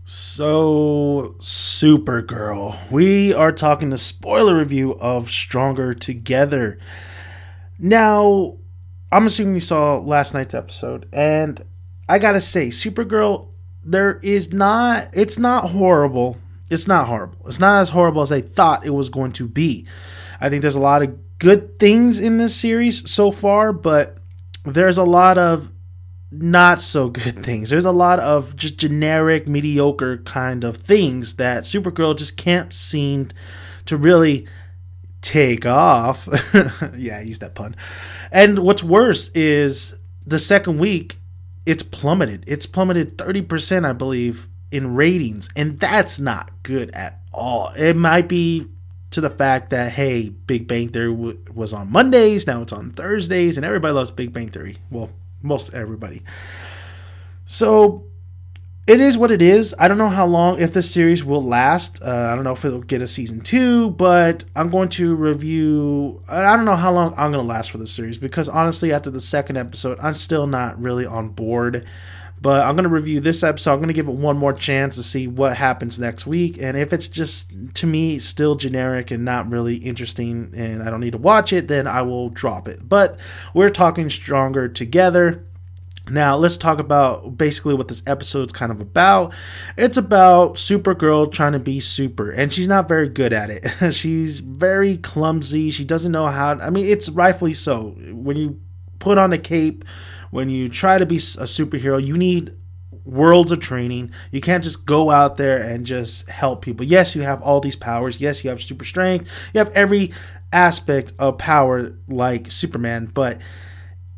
So, Supergirl. We are talking the spoiler review of Stronger Together. Now, I'm assuming you saw last night's episode, and I gotta say, Supergirl, it's not horrible. It's not horrible. It's not as horrible as I thought it was going to be. I think there's a lot of good things in this series so far, but there's a lot of not so good things. There's a lot of just generic, mediocre kind of things that Supergirl just can't seem to really take off. Yeah, I used that pun. And what's worse is the second week, it's plummeted. It's plummeted 30%, I believe, in ratings. And that's not good at all. It might be to the fact that, hey, Big Bang Theory was on Mondays, now it's on Thursdays, and everybody loves Big Bang Theory. Well, most everybody. So it is what it is. I don't know how long, if this series will last. I don't know if it'll get a season 2, but I'm going to review. I don't know how long I'm going to last for this series because honestly, after the second episode, I'm still not really on board. But I'm going to review this episode. I'm going to give it one more chance to see what happens next week. And if it's just, to me, still generic and not really interesting and I don't need to watch it, then I will drop it. But we're talking Stronger Together. Now, let's talk about basically what this episode's kind of about. It's about Supergirl trying to be super, and she's not very good at it. She's very clumsy. She doesn't know how. I mean, it's rightfully so. When you put on a cape, when you try to be a superhero, you need worlds of training. You can't just go out there and just help people. Yes, you have all these powers. Yes, you have super strength. You have every aspect of power like Superman, but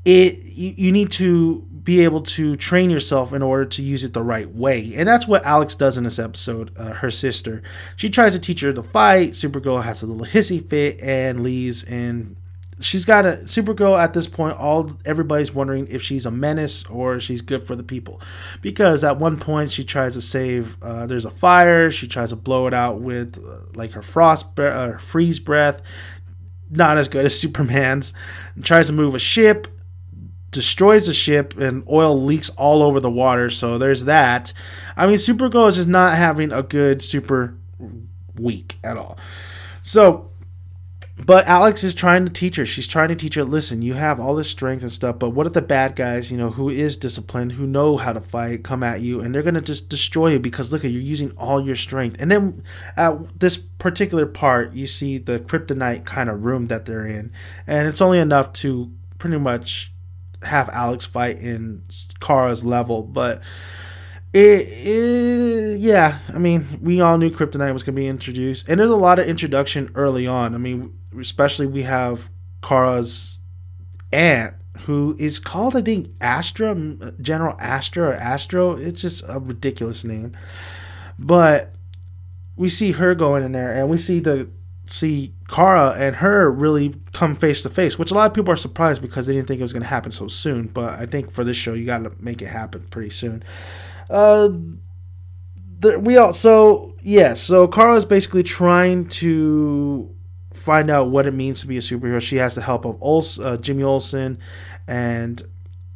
you need to be able to train yourself in order to use it the right way. And that's what Alex does in this episode, her sister. She tries to teach her to fight. Supergirl has a little hissy fit and leaves, and she's got a Supergirl at this point. Everybody's wondering if she's a menace or she's good for the people, because at one point she tries to save. There's a fire. She tries to blow it out with like her freeze breath. Not as good as Superman's. And tries to move a ship, destroys the ship, and oil leaks all over the water. So there's that. I mean, Supergirl is just not having a good super week at all. So. But Alex is trying to teach her. She's trying to teach her, listen, you have all this strength and stuff, but what if the bad guys, who is disciplined, who know how to fight, come at you, and they're going to just destroy you because, look, you're using all your strength. And then at this particular part, you see the kryptonite kind of room that they're in, and it's only enough to pretty much have Alex fight in Kara's level, but yeah, I mean, we all knew kryptonite was going to be introduced, and there's a lot of introduction early on. I mean, especially we have Kara's aunt, who is called, I think, General Astra or Astro. It's just a ridiculous name, but we see her going in there, and we see Kara and her really come face to face, which a lot of people are surprised because they didn't think it was going to happen so soon. But I think for this show, you got to make it happen pretty soon. So Kara is basically trying to find out what it means to be a superhero. She has the help of Jimmy Olsen and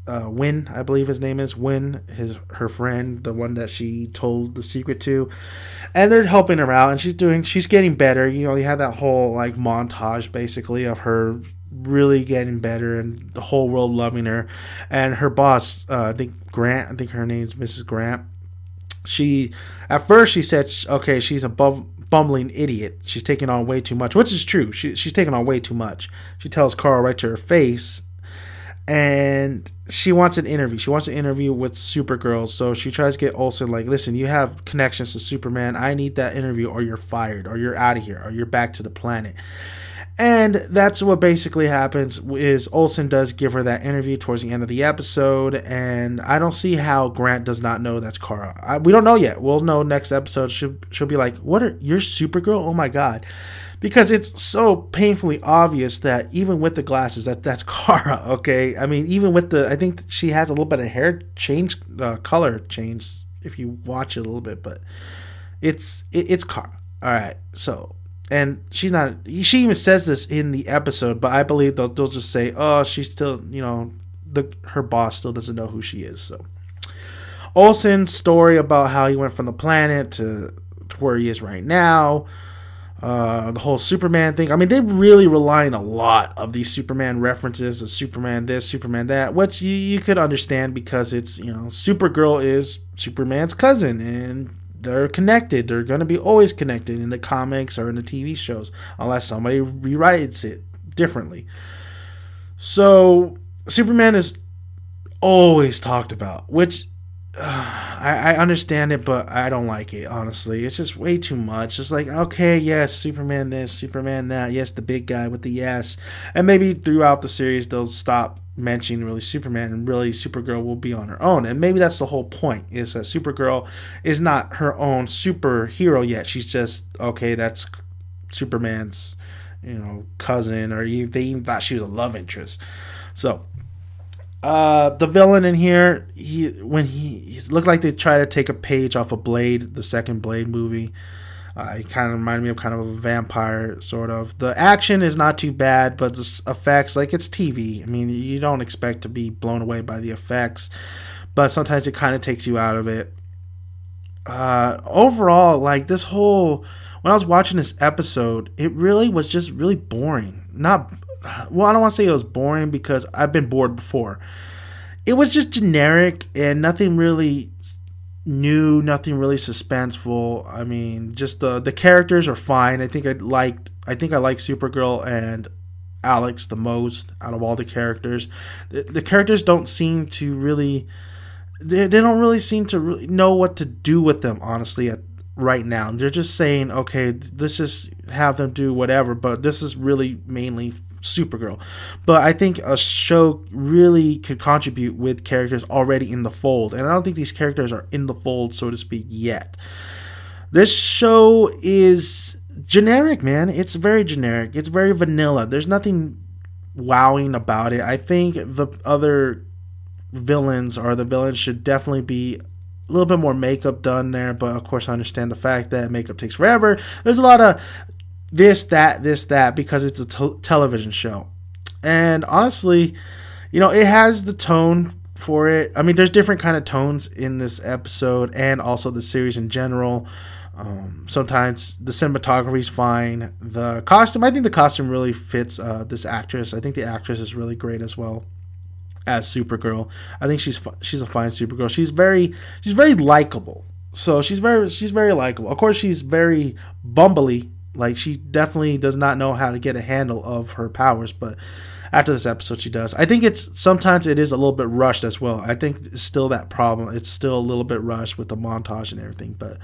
Win, I believe his name is Win, her friend, the one that she told the secret to, and they're helping her out, and she's getting better. You have that whole like montage basically of her really getting better and the whole world loving her, and her boss, I think her name's Mrs. Grant. At first she said, okay, she's a bumbling idiot. She's taking on way too much, which is true. She's taking on way too much. She tells Carl right to her face, and she wants an interview. She wants an interview with Supergirl, so she tries to get Olsen like, listen, you have connections to Superman. I need that interview or you're fired or you're out of here or you're back to the planet. And that's what basically happens is Olsen does give her that interview towards the end of the episode, and I don't see how Grant does not know that's Kara. We don't know yet. We'll know next episode. She'll be like, you're Supergirl? Oh my God. Because it's so painfully obvious that even with the glasses, that's Kara, okay? I mean, even with I think she has a little bit of hair change, color change, if you watch it a little bit, but it's Kara. All right, so... And she even says this in the episode, but I believe they'll just say, oh, she's still, her boss still doesn't know who she is. So Olsen's story about how he went from the planet to where he is right now. The whole Superman thing. I mean, they really rely on a lot of these Superman references of Superman this, Superman that, which you could understand because it's, Supergirl is Superman's cousin and they're connected. They're going to be always connected in the comics or in the TV shows unless somebody rewrites it differently. So, Superman is always talked about, which I understand it, but I don't like it, honestly. It's just way too much. It's like, okay, yes, Superman this, Superman that, yes, the big guy with the yes. And maybe throughout the series, they'll stop mentioning really Superman and really Supergirl will be on her own. And maybe that's the whole point, is that Supergirl is not her own superhero yet. She's just, okay, that's Superman's, cousin, or they even thought she was a love interest. So, the villain in here, he looked like they tried to take a page off of Blade, the second Blade movie. It kind of reminded me of kind of a vampire, sort of. The action is not too bad, but the effects, like, it's TV. I mean, you don't expect to be blown away by the effects, but sometimes it kind of takes you out of it. Overall, like, when I was watching this episode, it really was just really boring. I don't want to say it was boring because I've been bored before. It was just generic and nothing really new, nothing really suspenseful. I mean, just the characters are fine. I think I like Supergirl and Alex the most out of all the characters. The characters don't seem to really they don't really seem to really know what to do with them, honestly, right now. They're just saying, okay, let's just have them do whatever, but this is really mainly Supergirl. But I think a show really could contribute with characters already in the fold, and I don't think these characters are in the fold, so to speak, yet. This show is generic, man. It's very generic. It's very vanilla. There's nothing wowing about it. I think the other villains should definitely be a little bit more makeup done there, but of course I understand the fact that makeup takes forever. There's a lot of this, that, because it's a television show. And honestly, it has the tone for it. I mean, there's different kind of tones in this episode and also the series in general. Sometimes the cinematography is fine. I think the costume really fits this actress. I think the actress is really great as well as Supergirl. I think she's a fine Supergirl. She's very likable. So she's very likable. Of course, she's very bumbly. Like, she definitely does not know how to get a handle of her powers, but after this episode she does. I think sometimes it is a little bit rushed as well. I think it's still that problem. It's still a little bit rushed with the montage and everything, but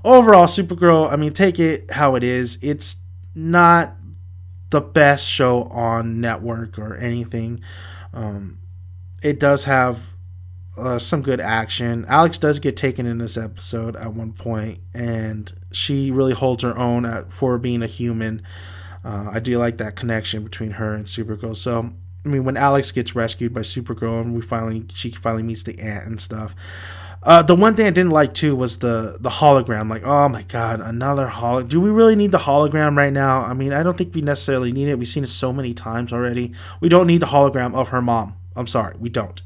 overall, Supergirl, I mean, take it how it is. It's not the best show on network or anything. It does have some good action. Alex does get taken in this episode at one point, and she really holds her own for being a human. I do like that connection between her and Supergirl. So, I mean, when Alex gets rescued by Supergirl and she finally meets the ant and stuff. The one thing I didn't like too was the hologram. Like, oh my god, another hologram. Do we really need the hologram right now? I mean, I don't think we necessarily need it. We've seen it so many times already. We don't need the hologram of her mom. I'm sorry, we don't.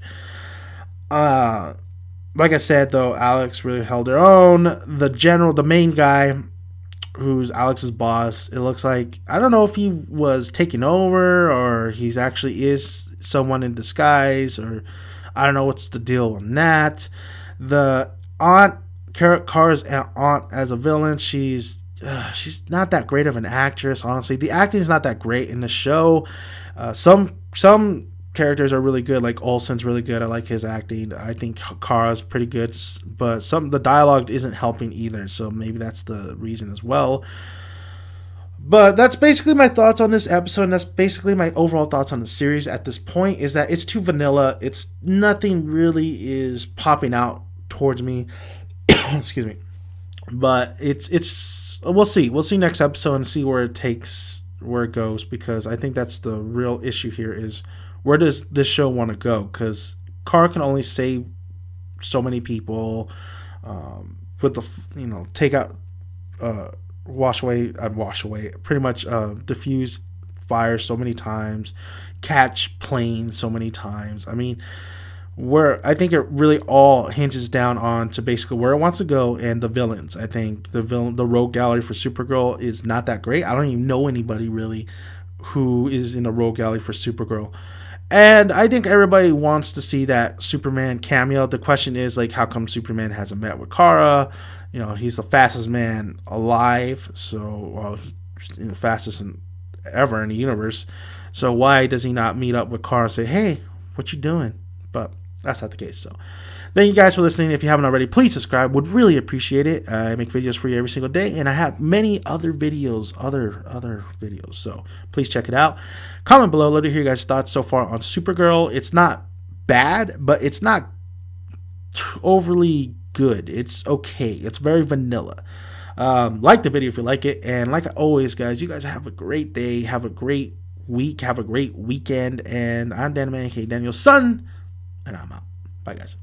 Like I said, though, Alex really held her own. The main guy, who's Alex's boss, it looks like, I don't know if he was taking over or he's actually is someone in disguise, or I don't know what's the deal on that. The aunt, Kara's aunt as a villain, she's not that great of an actress, honestly. The acting is not that great in the show. Some characters are really good, like Olsen's really good. I like his acting. I think Kara's pretty good, but the dialogue isn't helping either, so maybe that's the reason as well. But that's basically my thoughts on this episode, and that's basically my overall thoughts on the series at this point, is that it's too vanilla. It's nothing really is popping out towards me. Excuse me. But we'll see. We'll see next episode and see where it goes, because I think that's the real issue here, is where does this show want to go? Because Kara can only save so many people with the, take out, wash away, pretty much diffuse fire so many times, catch planes so many times. I mean, where I think it really all hinges down on to basically where it wants to go and the villains. I think the rogue gallery for Supergirl is not that great. I don't even know anybody really who is in a rogue gallery for Supergirl. And I think everybody wants to see that Superman cameo. The question is, like, how come Superman hasn't met with Kara? You know, he's the fastest man alive, so, well, he's the fastest ever in the universe. So why does he not meet up with Kara and say, hey, what you doing? But that's not the case. So thank you guys for listening. If you haven't already, please subscribe. Would really appreciate it. I make videos for you every single day, and I have many other videos, other videos. So please check it out. Comment below. Let me hear your guys' thoughts so far on Supergirl. It's not bad, but it's not overly good. It's okay. It's very vanilla. Like the video if you like it, and like always, guys, you guys have a great day. Have a great week. Have a great weekend. And I'm Dan Man, aka Daniel's son, and I'm out. Bye, guys.